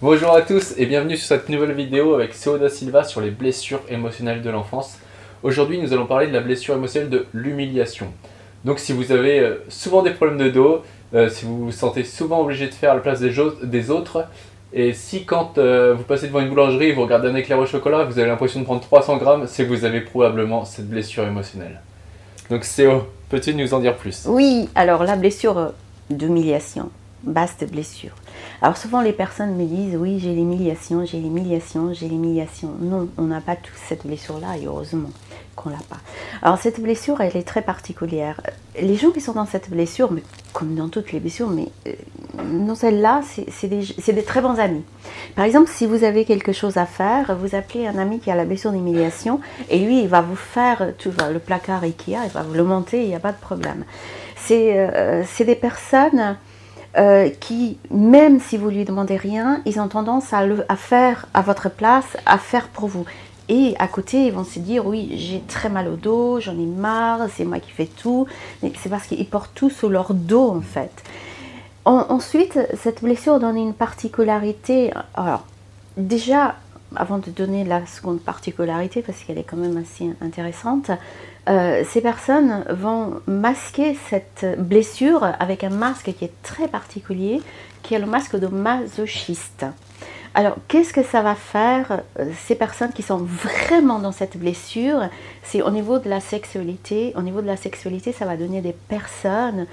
Bonjour à tous et bienvenue sur cette nouvelle vidéo avec Seo da Silva sur les blessures émotionnelles de l'enfance. Aujourd'hui nous allons parler de la blessure émotionnelle de l'humiliation. Donc si vous avez souvent des problèmes de dos, si vous vous sentez souvent obligé de faire à la place des autres, et si quand vous passez devant une boulangerie et vous regardez un éclair au chocolat, vous avez l'impression de prendre 300 grammes, c'est que vous avez probablement cette blessure émotionnelle. Donc Seo, peux-tu nous en dire plus? Oui, alors la blessure d'humiliation, vaste blessure. Alors souvent les personnes me disent oui j'ai l'humiliation, j'ai l'humiliation, j'ai l'humiliation. Non, on n'a pas tous cette blessure-là et heureusement qu'on l'a pas. Alors cette blessure elle est très particulière. Les gens qui sont dans cette blessure, mais comme dans toutes les blessures, mais dans celle-là c'est des très bons amis. Par exemple si vous avez quelque chose à faire, vous appelez un ami qui a la blessure d'humiliation et lui il va vous faire tout, le placard Ikea, il va vous le monter, il n'y a pas de problème. C'est des personnes qui, même si vous lui demandez rien, ils ont tendance à faire à votre place, à faire pour vous. Et à côté, ils vont se dire, oui, j'ai très mal au dos, j'en ai marre, c'est moi qui fais tout. Mais c'est parce qu'ils portent tout sous leur dos, en fait. Ensuite, cette blessure donne une particularité. Alors, déjà, avant de donner la seconde particularité, parce qu'elle est quand même assez intéressante, ces personnes vont masquer cette blessure avec un masque qui est très particulier, qui est le masque de masochiste. Alors, qu'est-ce que ça va faire, ces personnes qui sont vraiment dans cette blessure? C'est au niveau de la sexualité. Au niveau de la sexualité, ça va donner des personnes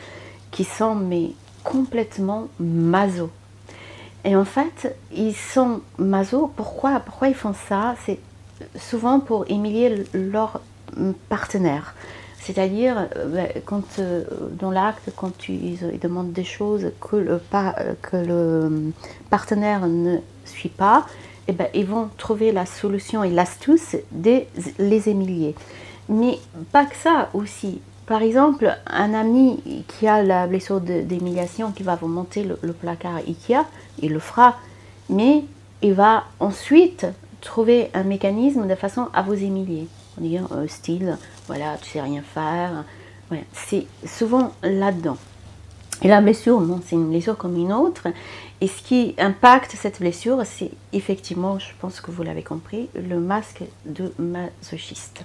qui sont mais complètement maso. Et en fait, ils sont maso. Pourquoi ils font ça? C'est souvent pour humilier leur partenaire. C'est-à-dire, quand dans l'acte, quand ils demandent des choses que le partenaire ne suit pas, eh ben, ils vont trouver la solution et l'astuce de les humilier. Mais pas que ça aussi. Par exemple, un ami qui a la blessure d'humiliation, qui va vous monter le placard Ikea, il le fera, mais il va ensuite trouver un mécanisme de façon à vous humilier. En disant style, voilà, tu sais rien faire. Voilà. C'est souvent là-dedans. Et la blessure, non, c'est une blessure comme une autre. Et ce qui impacte cette blessure, c'est effectivement, je pense que vous l'avez compris, le masque de masochiste.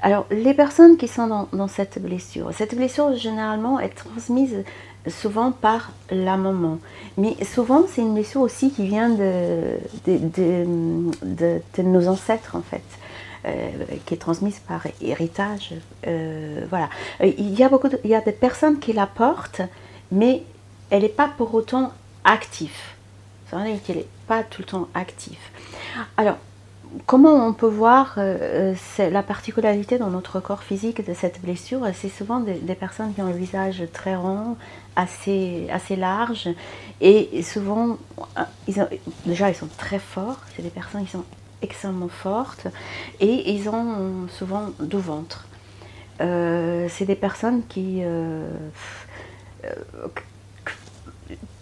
Alors, les personnes qui sont dans cette blessure généralement est transmise souvent par la maman. Mais souvent, c'est une blessure aussi qui vient de nos ancêtres, en fait. Qui est transmise par héritage. Voilà. Il y a des personnes qui la portent, mais elle n'est pas pour autant active. Ça veut dire qu'elle n'est pas tout le temps active. Alors, comment on peut voir la particularité dans notre corps physique de cette blessure? C'est souvent des personnes qui ont le visage très rond, assez large, et souvent, déjà ils sont très forts, c'est des personnes qui sont extrêmement fortes, et ils ont souvent deux ventres. C'est des personnes qui,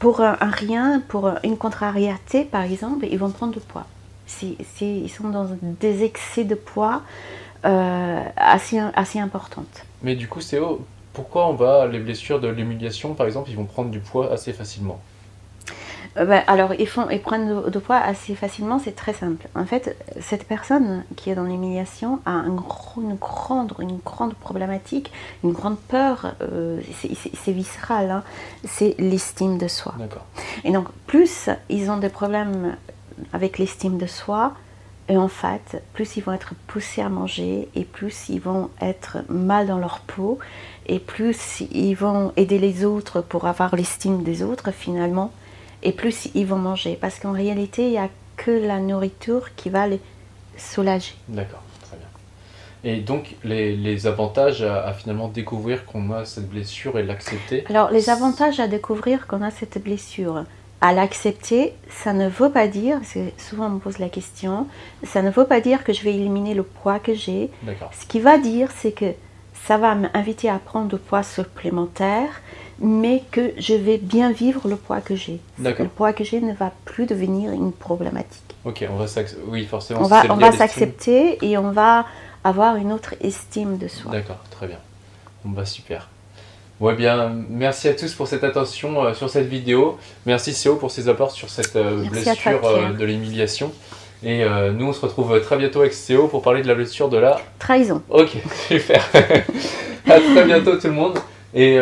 pour un rien, pour une contrariété par exemple, ils vont prendre du poids. Ils sont dans des excès de poids assez importantes. Mais du coup Seo, pourquoi les blessures de l'humiliation par exemple, ils vont prendre du poids assez facilement? Alors, ils prennent de poids assez facilement, c'est très simple. En fait, cette personne qui est dans l'humiliation a une grande problématique, une grande peur, c'est viscéral, hein, c'est l'estime de soi. Et donc, plus ils ont des problèmes avec l'estime de soi, et en fait, plus ils vont être poussés à manger, et plus ils vont être mal dans leur peau, et plus ils vont aider les autres pour avoir l'estime des autres, finalement, et plus ils vont manger. Parce qu'en réalité, il n'y a que la nourriture qui va les soulager. D'accord, très bien. Et donc, les avantages à finalement découvrir qu'on a cette blessure et l'accepter? Alors, les avantages à découvrir qu'on a cette blessure, à l'accepter, ça ne veut pas dire, parce que souvent on me pose la question, ça ne veut pas dire que je vais éliminer le poids que j'ai. Ce qui va dire, c'est que ça va m'inviter à prendre du poids supplémentaire, mais que je vais bien vivre le poids que j'ai. Le poids que j'ai ne va plus devenir une problématique. Ok, oui, forcément. On va s'accepter et on va avoir une autre estime de soi. D'accord, très bien. Bon, bah super. Ouais, bien, merci à tous pour cette attention sur cette vidéo. Merci Céo pour ses apports sur cette Merci à toi, blessure Pierre. de l'humiliation. Et nous, on se retrouve très bientôt avec Céo pour parler de la blessure de la... Trahison. Ok, super. À très bientôt tout le monde. Et